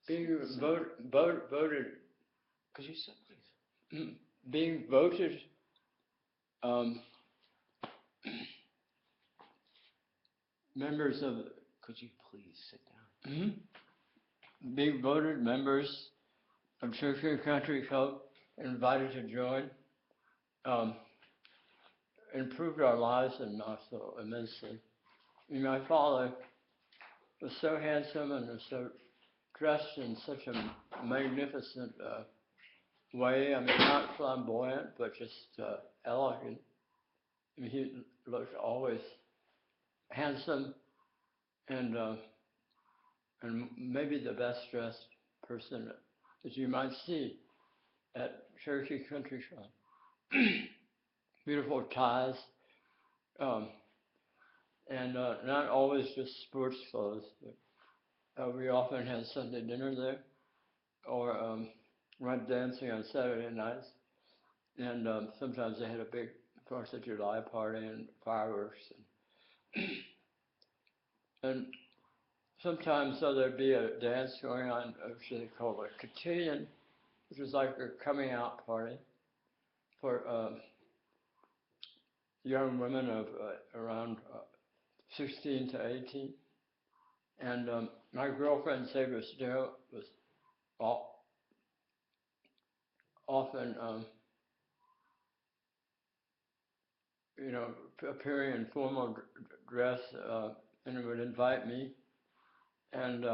being voted. Could you say, please? Being voted. Members of. Could you please sit down? Being voted members of Church and Country Club, invited to join, improved our lives and also immensely. I mean, my father was so handsome and was so dressed in such a magnificent way. I mean, not flamboyant, but just elegant. I mean, he looked always handsome and maybe the best dressed person that you might see at Cherokee Country Club. Beautiful ties, and not always just sports clothes, but we often had Sunday dinner there, or went dancing on Saturday nights, and sometimes they had a big 4th of July party and fireworks, and sometimes there'd be a dance going on, which they called a cotillion, which was like a coming out party for young women of around 16 to 18. And my girlfriend, Sabre Still, was often, appearing in formal dress and would invite me. And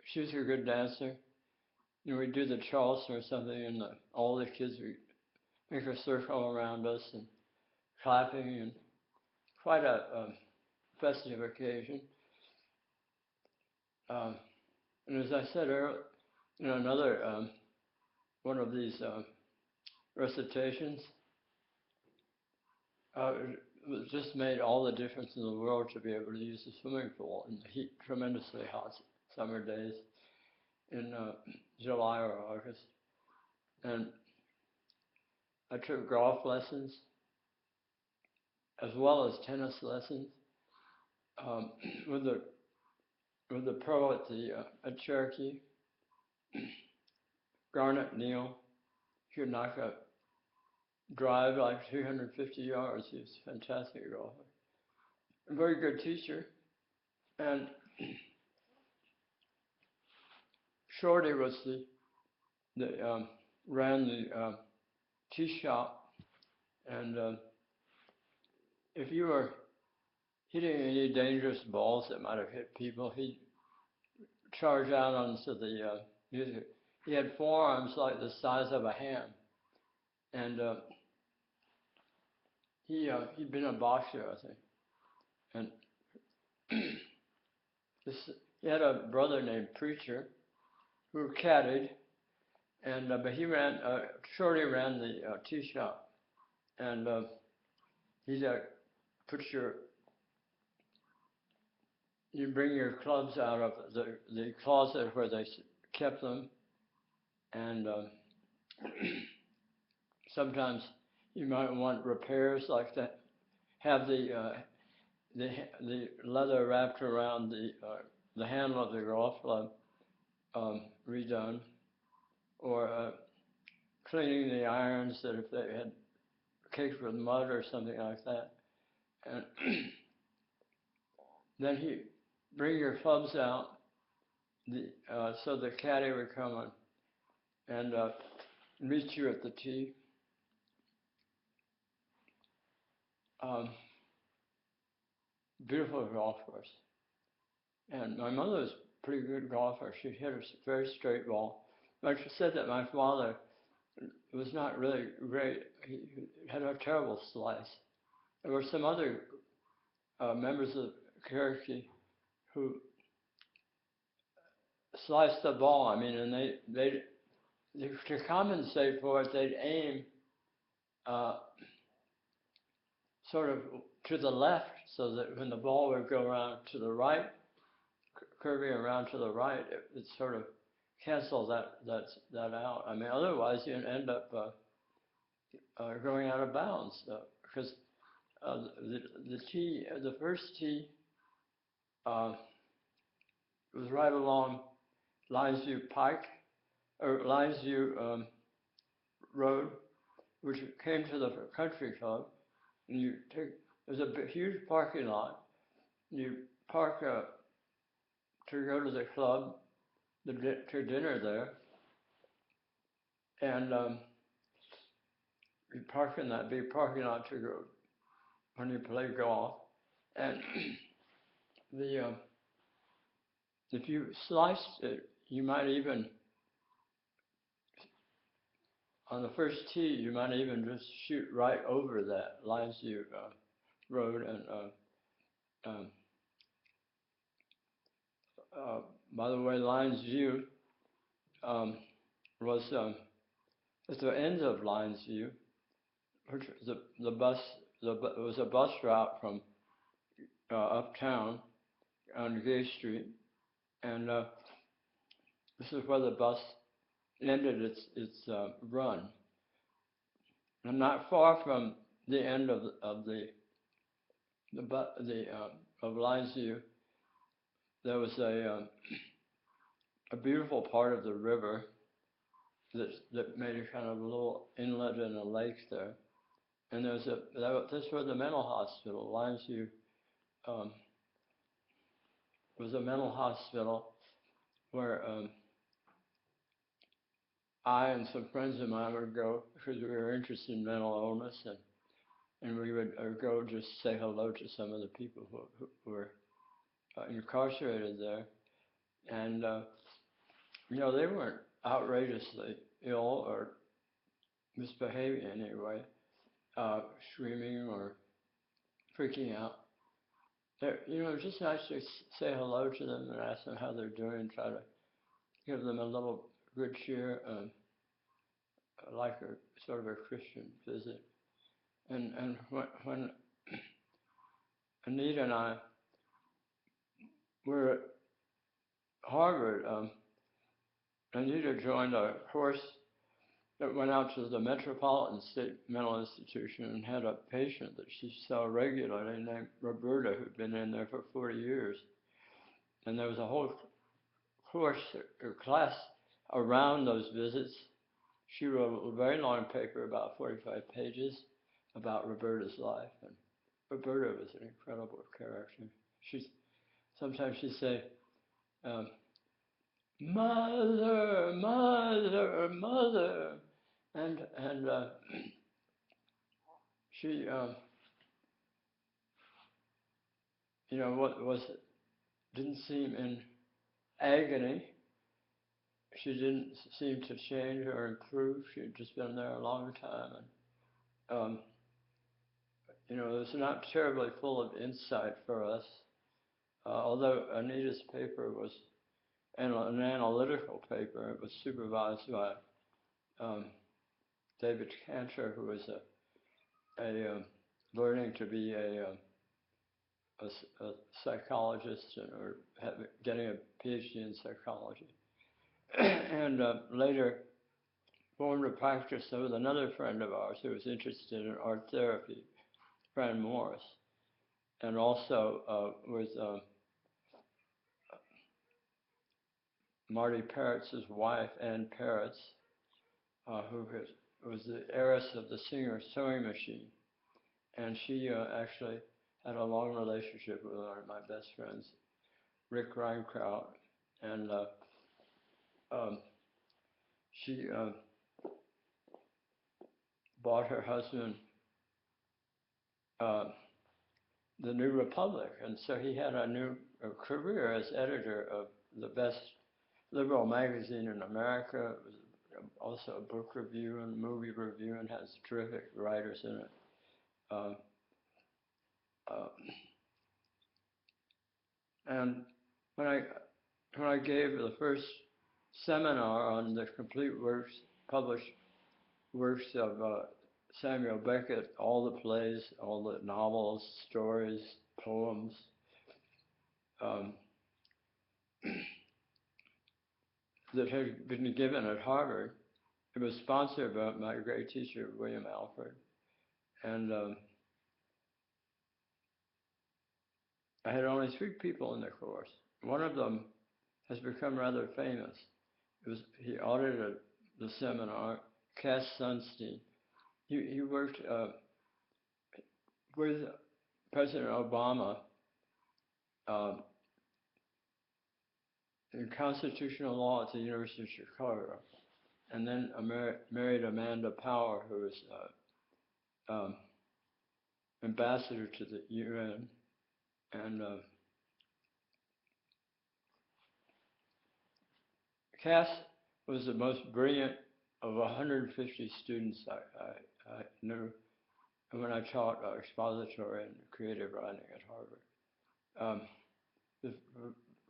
she was a good dancer. We'd do the Charleston or something, and all the kids would make a circle around us and clapping, and quite a festive occasion. And as I said earlier, another one of these recitations it just made all the difference in the world to be able to use the swimming pool in the heat, tremendously hot summer days in July or August. And I took golf lessons as well as tennis lessons with the pro at Cherokee, Garnet Neal. He could knock a drive like 350 yards. He was a fantastic golfer. A very good teacher. And Shorty was ran the tee shop, and if you were hitting any dangerous balls that might have hit people, he'd charge out onto the music. He had forearms like the size of a ham, and he'd been a boxer, I think, and he had a brother named Preacher who caddied, and but he ran. Shorty ran the tee shop, and he'd you bring your clubs out of the closet where they kept them, and sometimes you might want repairs like that. Have the leather wrapped around the handle of the golf club redone, or cleaning the irons that if they had caked with mud or something like that. And then he bring your clubs out, so the caddy would come and meet you at the tee. Beautiful golf course. And my mother was a pretty good golfer. She hit a very straight ball. But she said that my father was not really great. He had a terrible slice. There were some other members of Cherokee who sliced the ball. I mean, and they to compensate for it, they'd aim sort of to the left, so that when the ball would go around to the right, curving around to the right, it sort of cancel that out. I mean, otherwise you'd end up going out of bounds because the first tee was right along Linesview Pike or Linesview Road, which came to the country club, and there's a huge parking lot. You park to go to the club, to dinner there, and you park in that big parking lot to go when you play golf, and if you sliced it, you might even on the first tee, you might even just shoot right over that Linesview Road, and by the way, Linesview was at the end of Linesview, which the bus, it was a bus route from uptown on Gay Street, and this is where the bus ended its run, and not far from the end of Linesview, there was a beautiful part of the river that made a kind of a little inlet and a lake there. And this was the mental hospital. Linesview was a mental hospital where I and some friends of mine would go because we were interested in mental illness, and we would go just say hello to some of the people who were incarcerated there. And, they weren't outrageously ill or misbehaving in any way, screaming or freaking out. Just nice to say hello to them and ask them how they're doing, try to give them a little good cheer, like a sort of a Christian visit. And when Anita and I were at Harvard, Anita joined a course that went out to the Metropolitan State Mental Institution and had a patient that she saw regularly named Roberta, who'd been in there for 40 years. And there was a whole course or class around those visits. She wrote a very long paper, about 45 pages, about Roberta's life. And Roberta was an incredible character. Sometimes she'd say, "Mother, mother, mother," and she, didn't seem in agony. She didn't seem to change or improve. She had just been there a long time, and it was not terribly full of insight for us. Although Anita's paper was an analytical paper, it was supervised by David Cantor, who was learning to be a psychologist or getting a PhD in psychology, and later formed a practice with another friend of ours who was interested in art therapy, Fran Morris, and also with Marty Parrott's wife, Ann Parrott's, who was the heiress of the Singer sewing machine. And she actually had a long relationship with one of my best friends, Rick Reinkraut. And she bought her husband the New Republic. And so he had a career as editor of the best liberal magazine in America. It was also a book review and movie review, and has terrific writers in it. And when I gave the first seminar on the complete published works of Samuel Beckett, all the plays, all the novels, stories, poems, that had been given at Harvard, it was sponsored by my great teacher, William Alfred. And I had only 3 people in the course. One of them has become rather famous. He audited the seminar, Cass Sunstein. He worked with President Obama in constitutional law at the University of Chicago, and then married Amanda Power, who was ambassador to the UN. And Cass was the most brilliant of 150 students I knew when I taught expository and creative writing at Harvard. The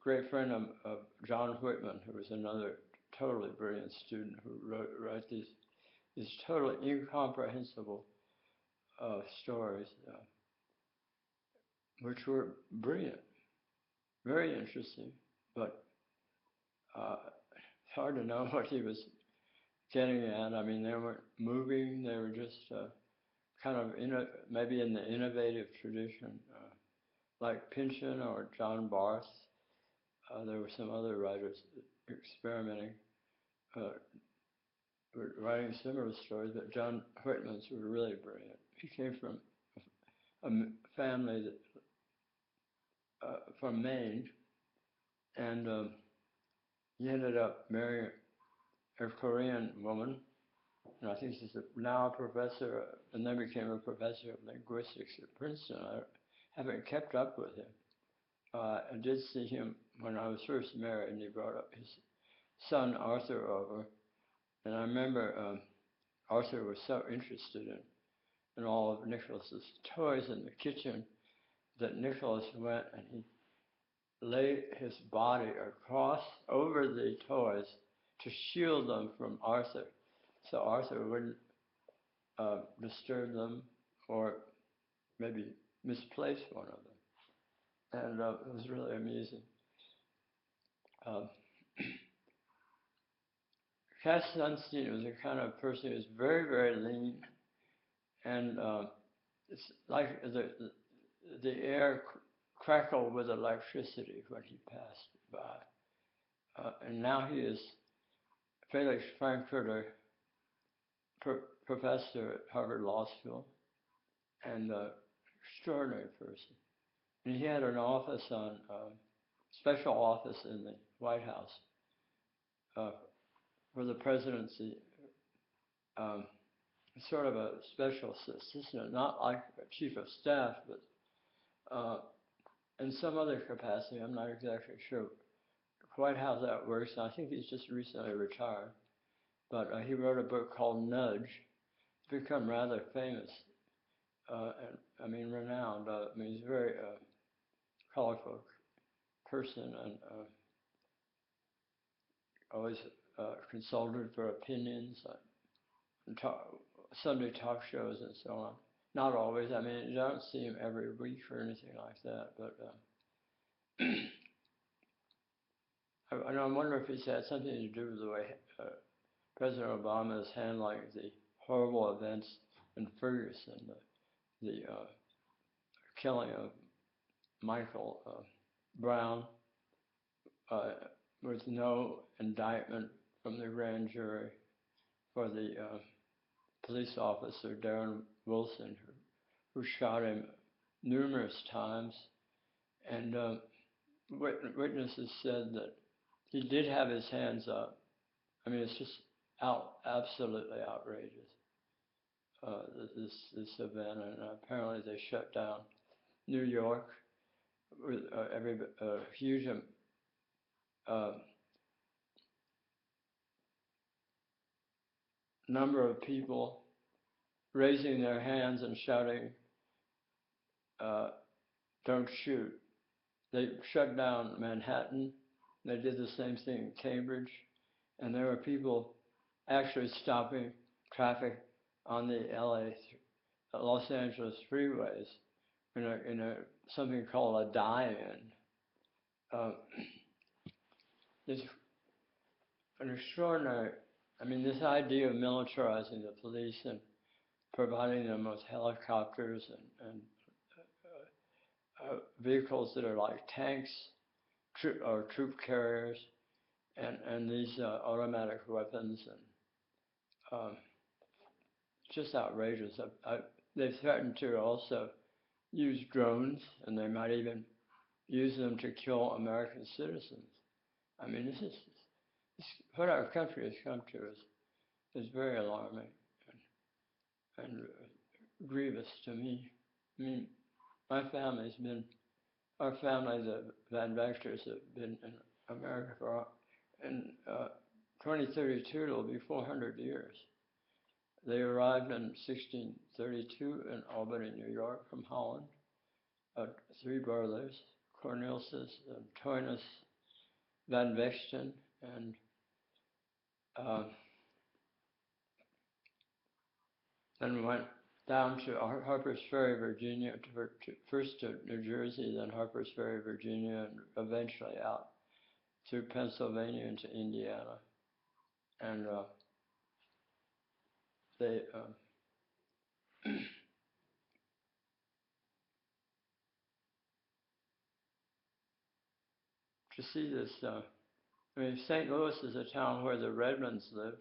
great friend of John Whitman, who was another totally brilliant student who wrote these totally incomprehensible stories, which were brilliant, very interesting, but it's hard to know what he was getting at. I mean, they weren't moving; they were just kind of maybe in the innovative tradition, like Pynchon or John Barth. There were some other writers experimenting, writing similar stories, but John Whitman's were really brilliant. He came from a family that, from Maine, and he ended up marrying a Korean woman, and I think she's now a professor, and then became a professor of linguistics at Princeton. I haven't kept up with him. I did see him when I was first married, and he brought up his son Arthur over, and I remember Arthur was so interested in all of Nicholas's toys in the kitchen that Nicholas went and he laid his body across over the toys to shield them from Arthur, so Arthur wouldn't disturb them or maybe misplace one of them. And it was really amusing. Cass Sunstein was the kind of person who was very, very lean, and it's like the air crackled with electricity when he passed by. And now he is Felix Frankfurter professor at Harvard Law School, and extraordinary person. And he had an office special office in the White House for the presidency, sort of a special assistant, not like a chief of staff, but in some other capacity. I'm not exactly sure quite how that works. I think he's just recently retired, but he wrote a book called Nudge. It's become rather famous, and I mean renowned. I mean, he's a very colorful person, and always consulted for opinions, and Sunday talk shows and so on. Not always. I mean, you don't see him every week or anything like that, but I wonder if he's had something to do with the way President Obama is handling the horrible events in Ferguson, the killing of Michael Brown with no indictment from the grand jury for the police officer, Darren Wilson, who shot him numerous times. And witnesses said that he did have his hands up. I mean, it's just absolutely outrageous, this event. And apparently they shut down New York with a huge number of people raising their hands and shouting, "Don't shoot." They shut down Manhattan. They did the same thing in Cambridge. And there were people actually stopping traffic on the Los Angeles freeways in something called a die-in. There's an extraordinary I mean, this idea of militarizing the police and providing them with helicopters and vehicles that are like tanks or troop carriers and these automatic weapons and just outrageous. They've threatened to also use drones, and they might even use them to kill American citizens. I mean, this what our country has come to is very alarming and grievous to me. I mean, our family, the Van Vectors, have been in America for, in 2032, it'll be 400 years. They arrived in 1632 in Albany, New York, from Holland. Three brothers, Cornelius and Toinus Van Vechten, and then went down to Harper's Ferry, Virginia, first to New Jersey, then Harper's Ferry, Virginia, and eventually out through Pennsylvania into Indiana. And they to see this, I mean, St. Louis is a town where the Redmonds lived.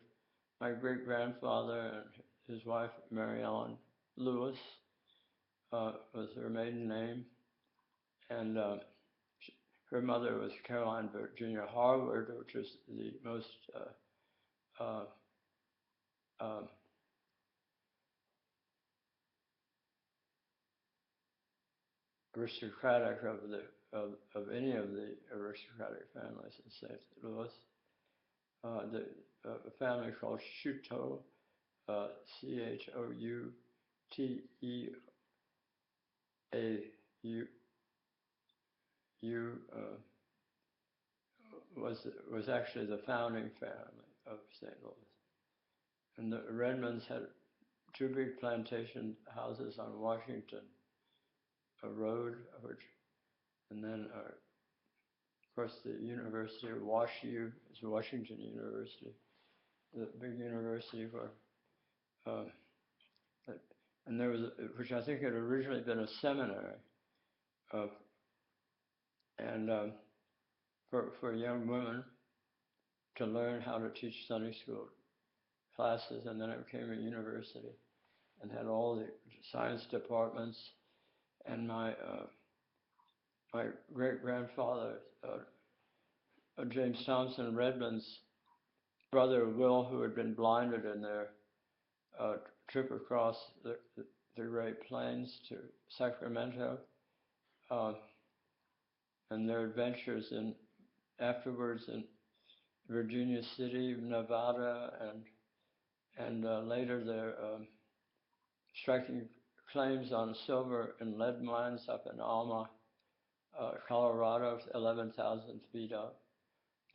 My great-grandfather and his wife, Mary Ellen Lewis, was her maiden name. And her mother was Caroline Virginia Harvard, which is the most aristocratic of any of the aristocratic families in St. Louis. A family called Chouteau, Chouteau, was actually the founding family of St. Louis. And the Redmonds had two big plantation houses on Washington Road, and then of course the University of WashU is Washington University, the big university where, and there was, which I think had originally been a seminary, and for young women to learn how to teach Sunday school classes, and then it became a university and had all the science departments. And my great-grandfather, James Thompson Redmond's brother Will, who had been blinded in their trip across the Great Plains to Sacramento, and their adventures afterwards in Virginia City, Nevada, and later their striking claims on silver and lead mines up in Alma, Colorado, 11,000 feet up.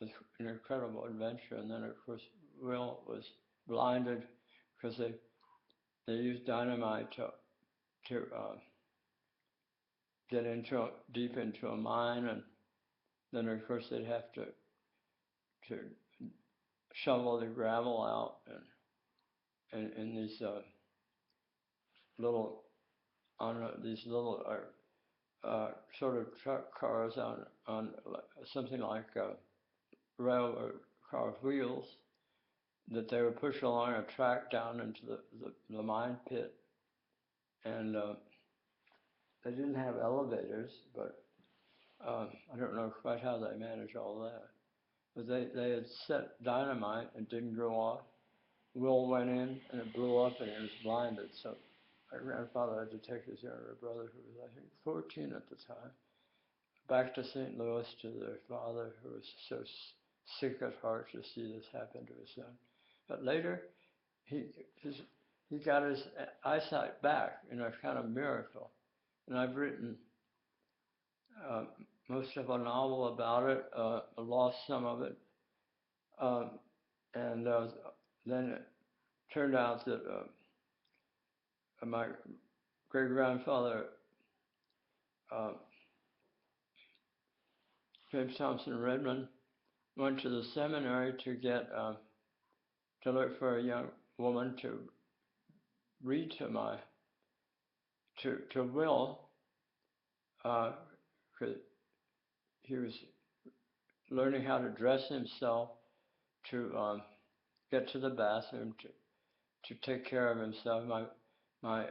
It was an incredible adventure. And then, of course, Will was blinded because they used dynamite to get deep into a mine, and then, of course, they'd have to shovel the gravel out and in these little sort of truck cars on something like railroad car wheels that they would push along a track down into the mine pit. And they didn't have elevators, but I don't know quite how they managed all that. But they had set dynamite and didn't go off. Will went in and it blew up and he was blinded. So my grandfather had to take his younger brother, who was I think 14 at the time, back to St. Louis to their father, who was so sick at heart to see this happen to his son. But later, he got his eyesight back in a kind of miracle. And I've written most of a novel about it. I lost some of it. And then it turned out that my great-grandfather, James Thompson Redmond, went to the seminary to get to look for a young woman to read to Will, because he was learning how to dress himself to get to the bathroom, to take care of himself. My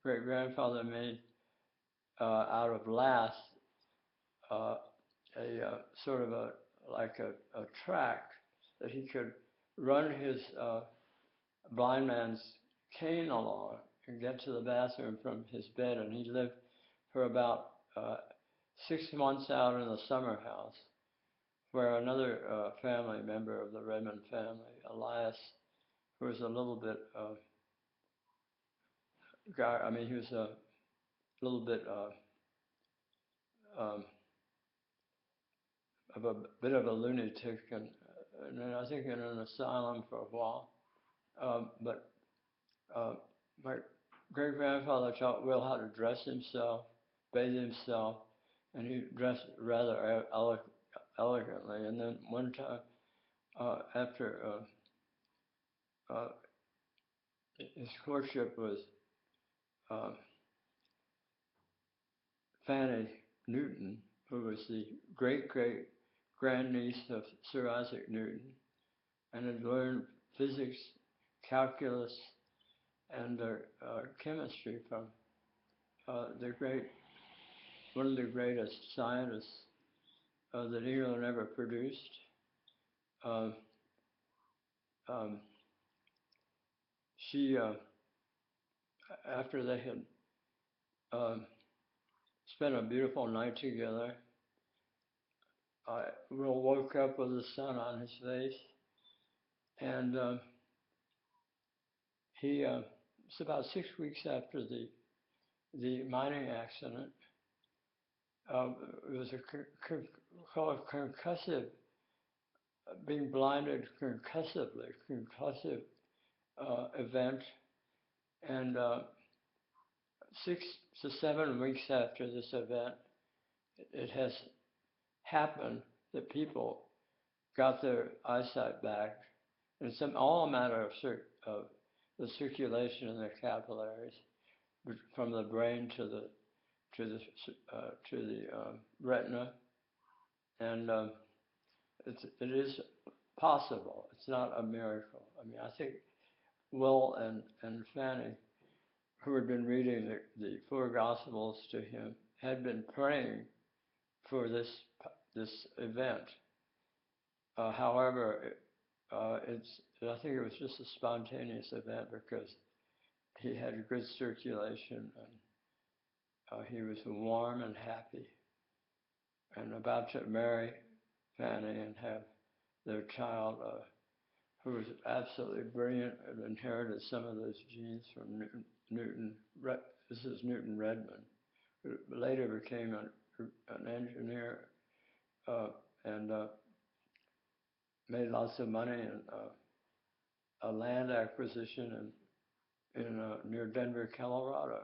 great grandfather made out of lath a sort of a track that he could run his blind man's cane along and get to the bathroom from his bed. And he lived for about 6 months out in the summer house, where another family member of the Redmond family, Elias, who was a little bit guy. I mean, he was a little bit of a bit of a lunatic, and I think in an asylum for a while. But my great grandfather taught Will how to dress himself, bathe himself, and he dressed rather elegantly. And then one time, after his courtship with Fanny Newton, who was the great grandniece of Sir Isaac Newton, and had learned physics, calculus, and chemistry from one of the greatest scientists that England ever produced. She, after they had spent a beautiful night together, Will woke up with the sun on his face, and it's about 6 weeks after the mining accident. It was called concussive, being blinded concussive event, and 6 to 7 weeks after this event, it has happened that people got their eyesight back, and it's all a matter of the circulation in the capillaries from the brain to the retina, and it is possible. It's not a miracle. I mean, I think Will and Fanny, who had been reading the 4 Gospels to him, had been praying for this event. However, I think it was just a spontaneous event because he had good circulation and he was warm and happy and about to marry Fanny and have their child, who was absolutely brilliant and inherited some of those genes from Newton. This is Newton Redmond, who later became an engineer and made lots of money in a land acquisition near Denver, Colorado.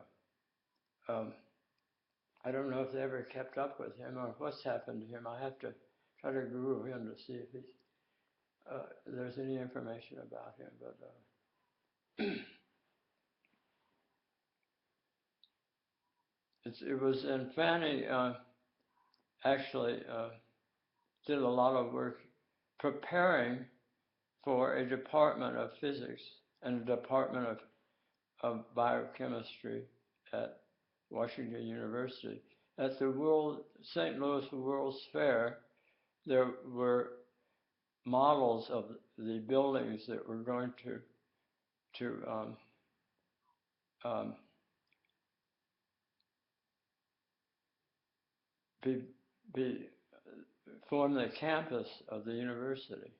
I don't know if they ever kept up with him or what's happened to him. I have to try to Google him to see if there's any information about him. But it was, and Fanny actually did a lot of work preparing for a department of physics and a department of biochemistry at Washington University. At the St. Louis World's Fair, there were models of the buildings that were going to form the campus of the university.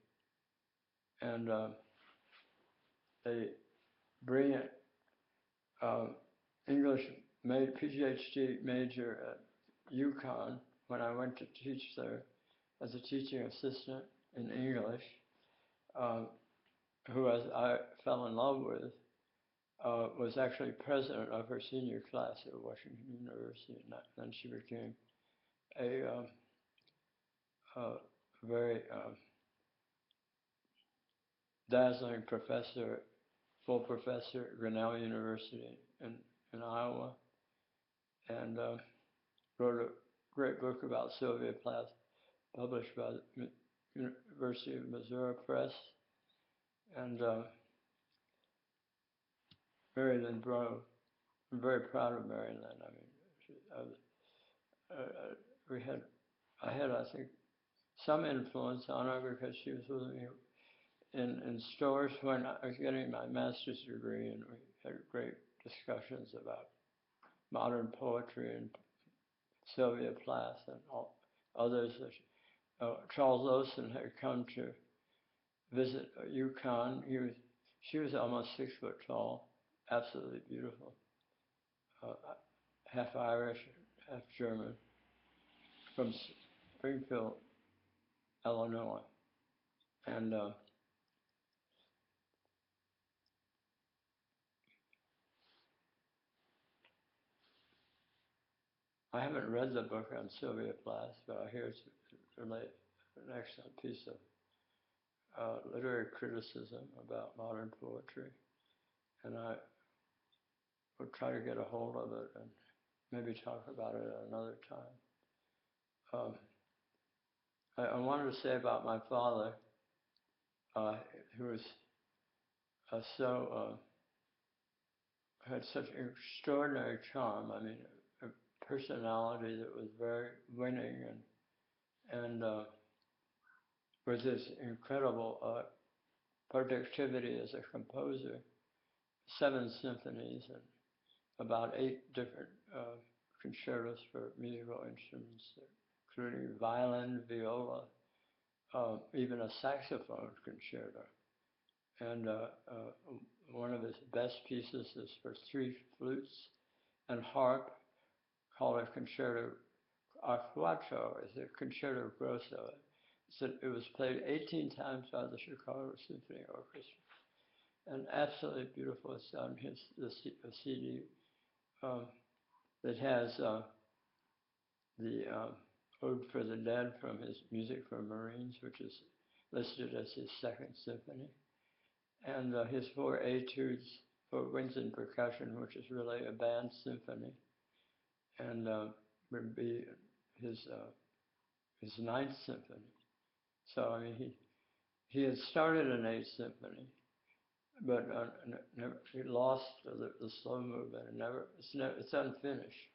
And a brilliant English PhD major at UConn, when I went to teach there as a teaching assistant in English, who I fell in love with, was actually president of her senior class at Washington University, and then she became a very dazzling professor, full professor at Grinnell University in Iowa, and wrote a great book about Sylvia Plath, published by the University of Missouri Press, and Marilyn Bro. I'm very proud of Marilyn. I mean, I had, I think, some influence on her because she was with me in stores when I was getting my master's degree, and we had great discussions about modern poetry and Sylvia Plath and all others. Charles Olson had come to visit Yukon. She was almost 6 foot tall, absolutely beautiful, half Irish, half German, from Springfield, Illinois, and I haven't read the book on Sylvia Plath, but I hear it's really an excellent piece of literary criticism about modern poetry, and I would try to get a hold of it and maybe talk about it at another time. I wanted to say about my father, who was had such extraordinary charm. I mean, a personality that was very winning, and with his incredible productivity as a composer, 7 symphonies and about 8 different concertos for musical instruments, including violin, viola, even a saxophone concerto. And one of his best pieces is for 3 flutes and harp, called a concerto a quattro, is a concerto grosso. It was played 18 times by the Chicago Symphony Orchestra, and absolutely beautiful. It's on the CD that has the Ode for the Dead from his Music for Marines, which is listed as his 2nd symphony, and his 4 etudes for winds and percussion, which is really a band symphony, and would be his 9th symphony. So I mean, he had started an 8th symphony, but he lost the slow movement, and it's unfinished.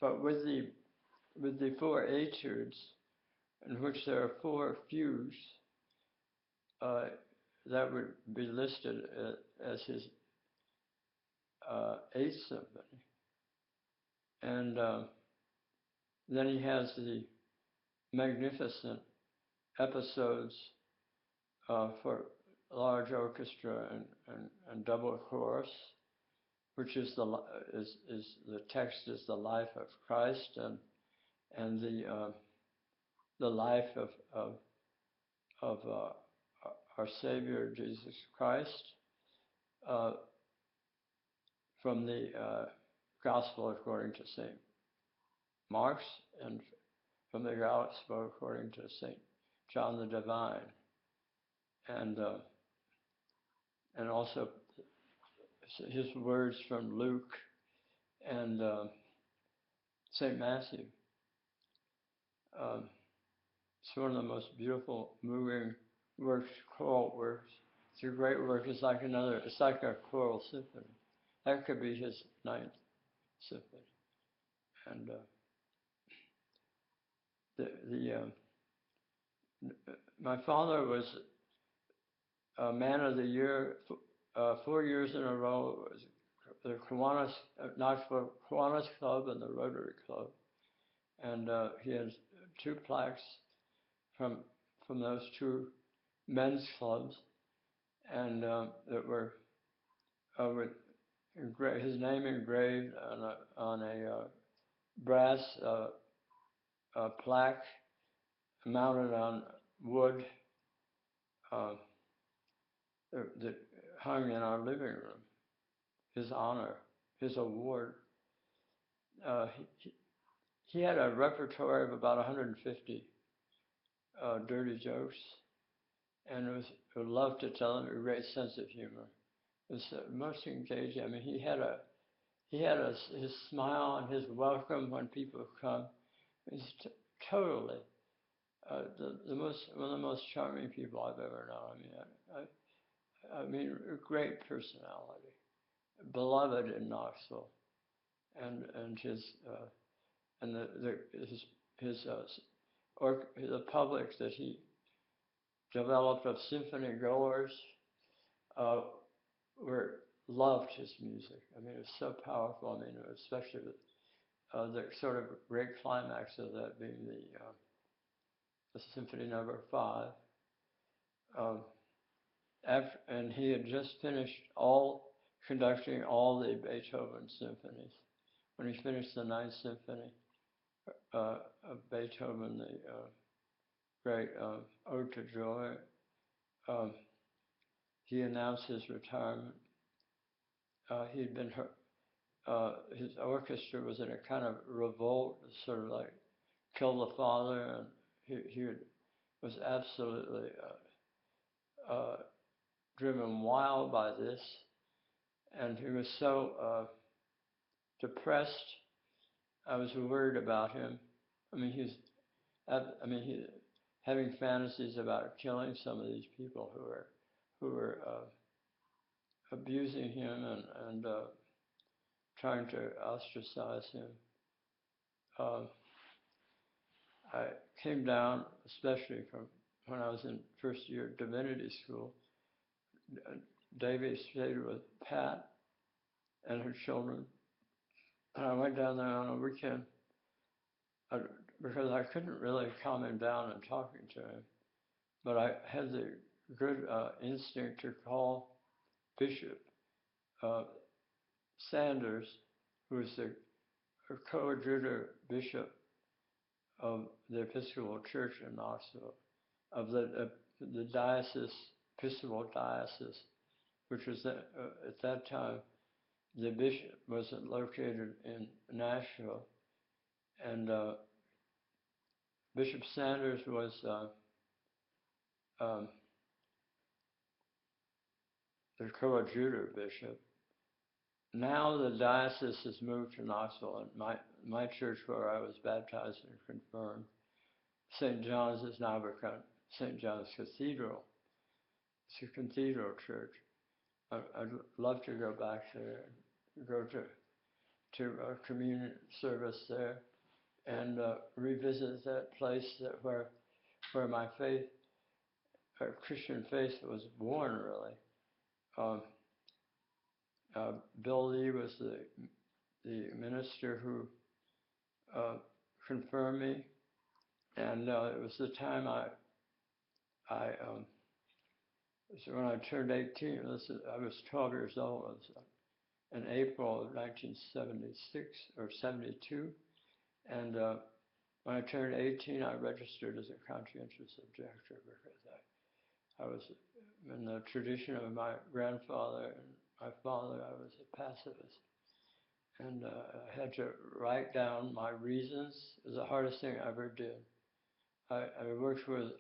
But with the 4 etudes, in which there are 4 fugues, that would be listed as his 8th symphony. And then he has the magnificent episodes for large orchestra and double chorus, which is the text is the life of Christ and the life of our Savior Jesus Christ from the Gospel according to St. Mark's and from the Gospel according to St. John the Divine, and also his words from Luke and St. Matthew. It's one of the most beautiful, moving works, choral works. It's a great work. It's like a choral symphony. That could be his 9th symphony. And my father was a Man of the Year 4 years in a row. The Knoxville Kiwanis Club and the Rotary Club, and he has 2 plaques from those 2 men's clubs, and that were with his name engraved on a brass plaque mounted on wood that hung in our living room. His honor, his award. He had a repertoire of about 150 dirty jokes, and would love to tell him a great sense of humor. It was most engaging. I mean, he had his smile and his welcome when people come. It's totally one of the most charming people I've ever known. I mean, a great personality, beloved in Knoxville, and the public that he developed of symphony goers loved his music. I mean, it was so powerful. I mean, especially the sort of great climax of that being the Symphony Number 5. And he had just finished conducting all the Beethoven symphonies. When he finished the Ninth Symphony of Beethoven, the great Ode to Joy, he announced his retirement. He'd been his orchestra was in a kind of revolt, sort of like kill the father, and he was absolutely driven wild by this, and he was so depressed. I was worried about him. I mean, he's having fantasies about killing some of these people who were abusing him and trying to ostracize him. I came down, especially from when I was in first year divinity school. Davy stayed with Pat and her children, and I went down there on a weekend because I couldn't really calm him down and talking to him, but I had the good instinct to call Bishop Sanders, who was the coadjutor bishop of the Episcopal Church in Knoxville, of the diocese, Episcopal diocese, which was at that time the bishop was located in Nashville, and Bishop Sanders was the coadjutor bishop. Now the diocese has moved to Knoxville, and my church where I was baptized and confirmed, St. John's, has now become St. John's Cathedral. It's a cathedral church. I'd love to go back there, go to a communion service there, and revisit that place where my faith, Christian faith, was born. Really, Bill Lee was the minister who confirmed me, and it was the time so when I turned 18. I was 12 years old. It was in April of 1976 or 72, and when I turned 18, I registered as a conscientious objector because I was in the tradition of my grandfather and my father. I was a pacifist, and I had to write down my reasons. It was the hardest thing I ever did. I worked with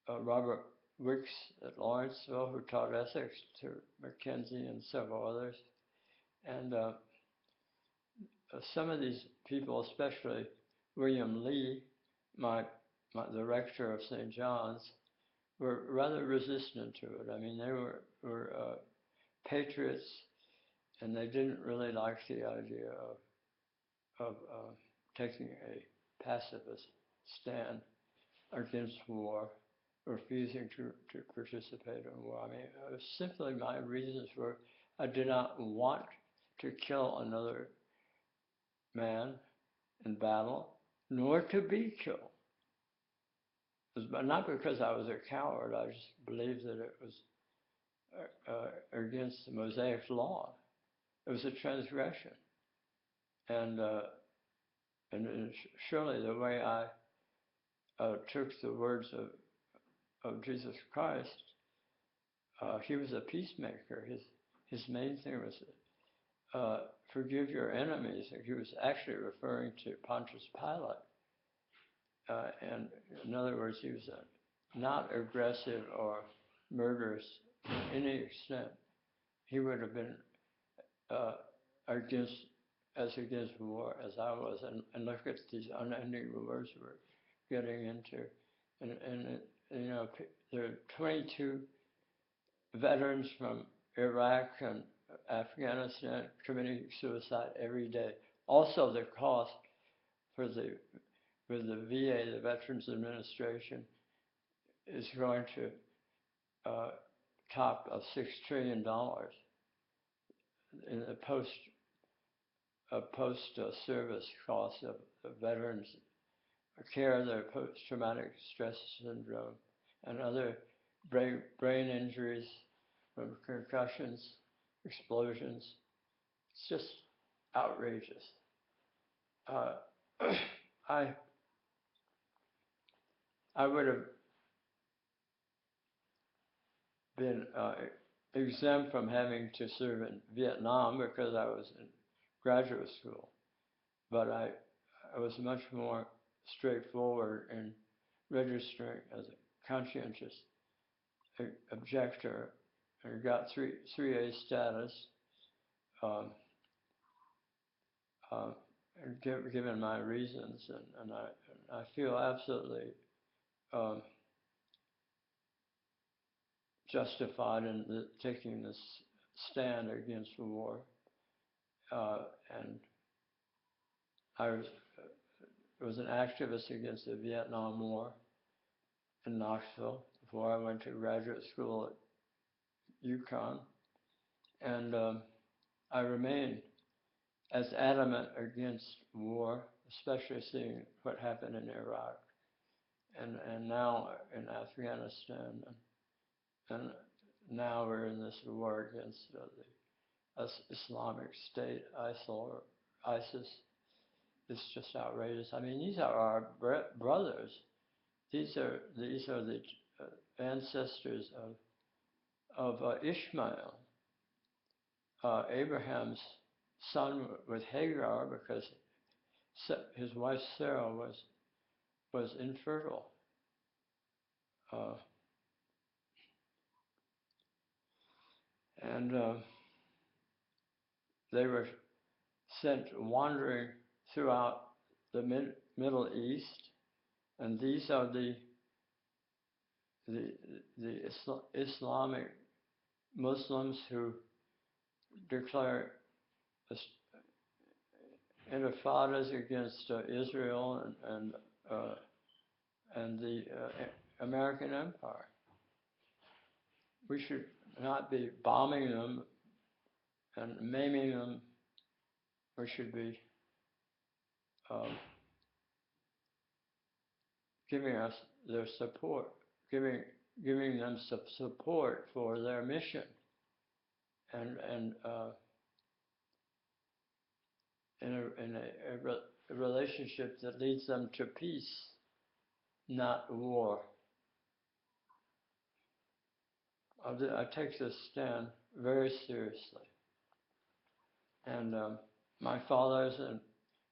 Robert Wicks at Lawrenceville, who taught ethics to Mackenzie and several others, and some of these people, especially William Lee, the rector of St. John's, were rather resistant to it. I mean, they were patriots, and they didn't really like the idea of taking a pacifist stand against war, refusing to participate in war. I mean, it was simply my reasons were I did not want to kill another man in battle, nor to be killed. It was not because I was a coward. I just believed that it was against the Mosaic law. It was a transgression, and surely the way I took the words of Jesus Christ, he was a peacemaker. His main thing was forgive your enemies. He was actually referring to Pontius Pilate, and in other words, he was not aggressive or murderous to any extent, he would have been against war as I was, and look at these unending wars we're getting into, and you know, there are 22 veterans from Iraq and Afghanistan committing suicide every day. Also, the cost for the VA, the Veterans Administration, is going to top of $6 trillion in the post-service costs of veterans care, their post-traumatic stress syndrome, and other brain injuries from concussions, explosions. It's just outrageous. I would have been exempt from having to serve in Vietnam because I was in graduate school, but I was much more straightforward in registering as a conscientious objector and got 3A status, and given my reasons, and I feel absolutely justified in taking this stand against the war, and I was an activist against the Vietnam War in Knoxville before I went to graduate school at UConn, and I remain as adamant against war, especially seeing what happened in Iraq and now in Afghanistan, and now we're in this war against the Islamic State, ISIL or ISIS. It's just outrageous. I mean, these are our brothers. These are the ancestors of Ishmael, Abraham's son with Hagar, because his wife Sarah was infertile. And they were sent wandering throughout the Middle East, and these are the Islamic Muslims who declare intifadas against Israel and the American Empire. We should not be bombing them and maiming them. We should be giving us their support, giving them some support for their mission, and in a relationship that leads them to peace, not war. I take this stand very seriously, and my father's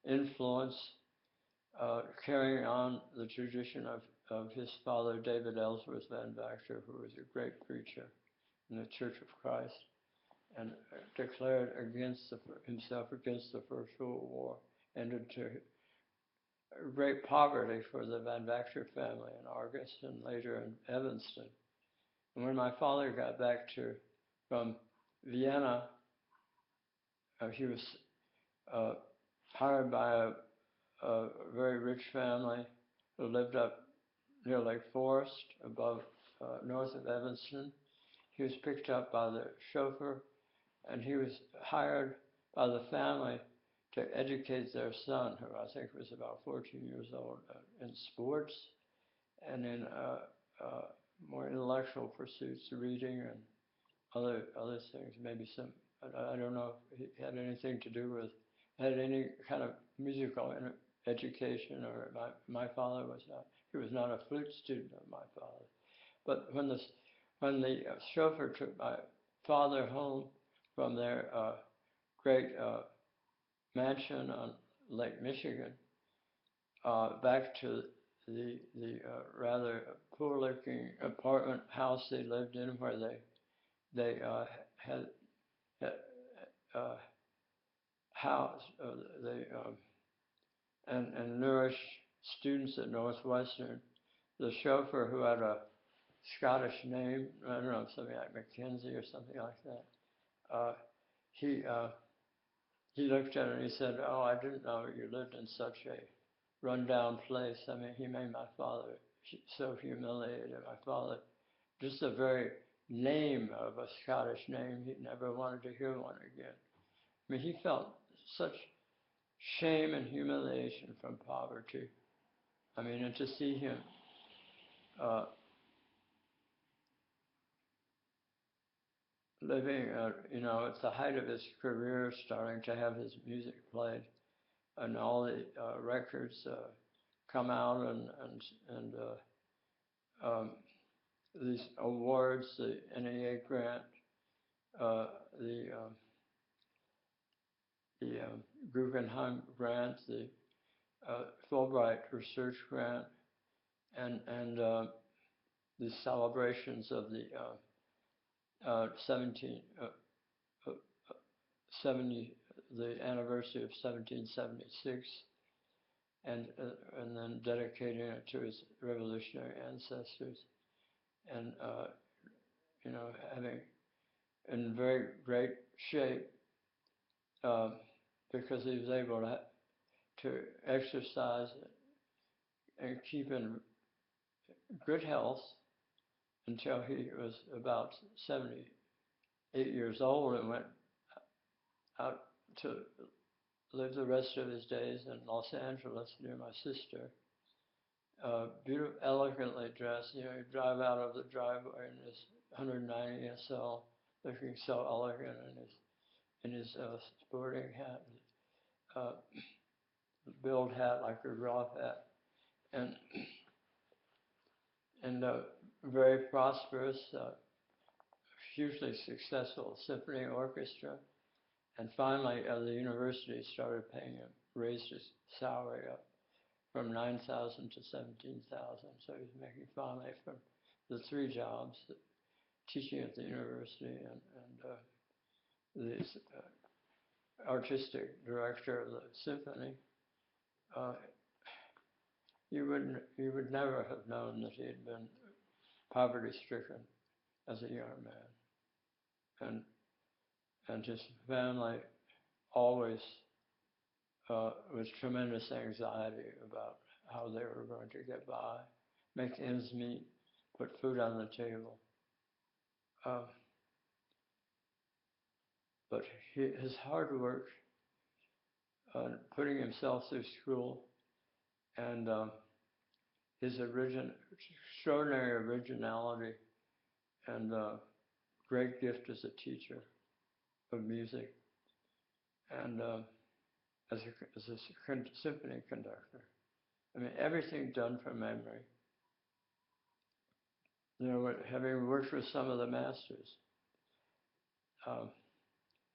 influence, carrying on the tradition of his father, David Ellsworth Van Vactor, who was a great preacher in the Church of Christ, and declared himself against the First World War, ended to great poverty for the Van Vactor family in Argus and later in Evanston. And when my father got back from Vienna, he was hired by a very rich family who lived up near Lake Forest, north of Evanston. He was picked up by the chauffeur, and he was hired by the family to educate their son, who I think was about 14 years old, in sports and in more intellectual pursuits, reading and other things. Maybe some, I don't know if he had anything to do with, had any kind of musical education, or my father was not. He was not a flute student of my father. But when the chauffeur took my father home from their great mansion on Lake Michigan back to the rather poor-looking apartment house they lived in, where they had housed and nourished students at Northwestern. The chauffeur, who had a Scottish name, I don't know, something like Mackenzie or something like that, he looked at it and he said, "Oh, I didn't know you lived in such a rundown place. I mean, he made my father so humiliated. My father, just the very name of a Scottish name, he never wanted to hear one again. I mean, he felt such shame and humiliation from poverty. I mean, and to see him living, at the height of his career, starting to have his music played, and all the records come out, and these awards, the NEA grant, the Guggenheim grant, the Fulbright research grant, and the celebrations of the 70, the anniversary of 1776, and then dedicating it to his revolutionary ancestors, and having in very great shape because he was able to exercise and keep in good health until he was about 78 years old, and went out to live the rest of his days in Los Angeles near my sister. Beautiful, elegantly dressed. He'd drive out of the driveway in his 190 SL, looking so elegant in his sporting hat, billed hat like a Roth hat, and very prosperous, hugely successful symphony orchestra. And finally, the university started paying him, raised his salary up from 9,000 to 17,000. So he was making finally from the 3 jobs, teaching at the university and the artistic director of the symphony. You would never have known that he had been poverty-stricken as a young man, and his family always with tremendous anxiety about how they were going to get by, make ends meet, put food on the table. But his hard work, putting himself through school, and his extraordinary originality, and great gift as a teacher of music, and as a symphony conductor. I mean, everything done from memory. Having worked with some of the masters,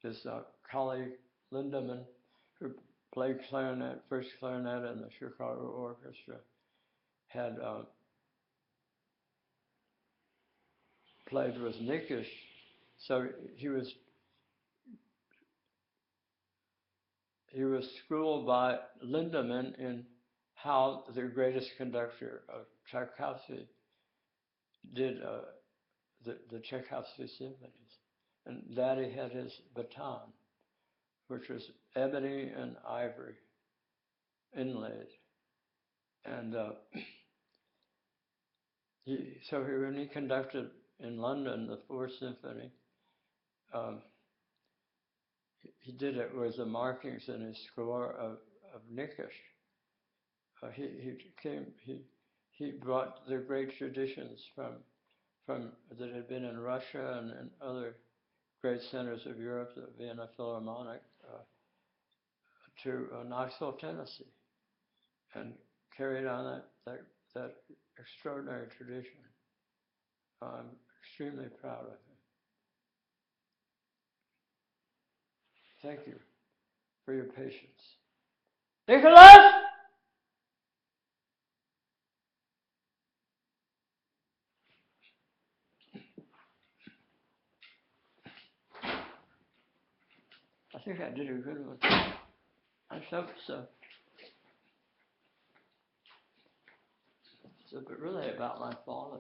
his colleague Lindemann, who played first clarinet in the Chicago Orchestra, had played with Nikisch, so he was schooled by Lindemann in how the greatest conductor of Tchaikovsky did the Tchaikovsky symphonies, and Daddy had his baton, which was ebony and ivory inlaid, and when he conducted in London the 4th Symphony, he did it with the markings in his score of Nikisch. He brought the great traditions from that had been in Russia and other great centers of Europe, the Vienna Philharmonic, to Knoxville, Tennessee, and carried on that extraordinary tradition. I'm extremely proud of him. Thank you for your patience. Nicholas! I think I did a good one. I hope so. So, but really about my father.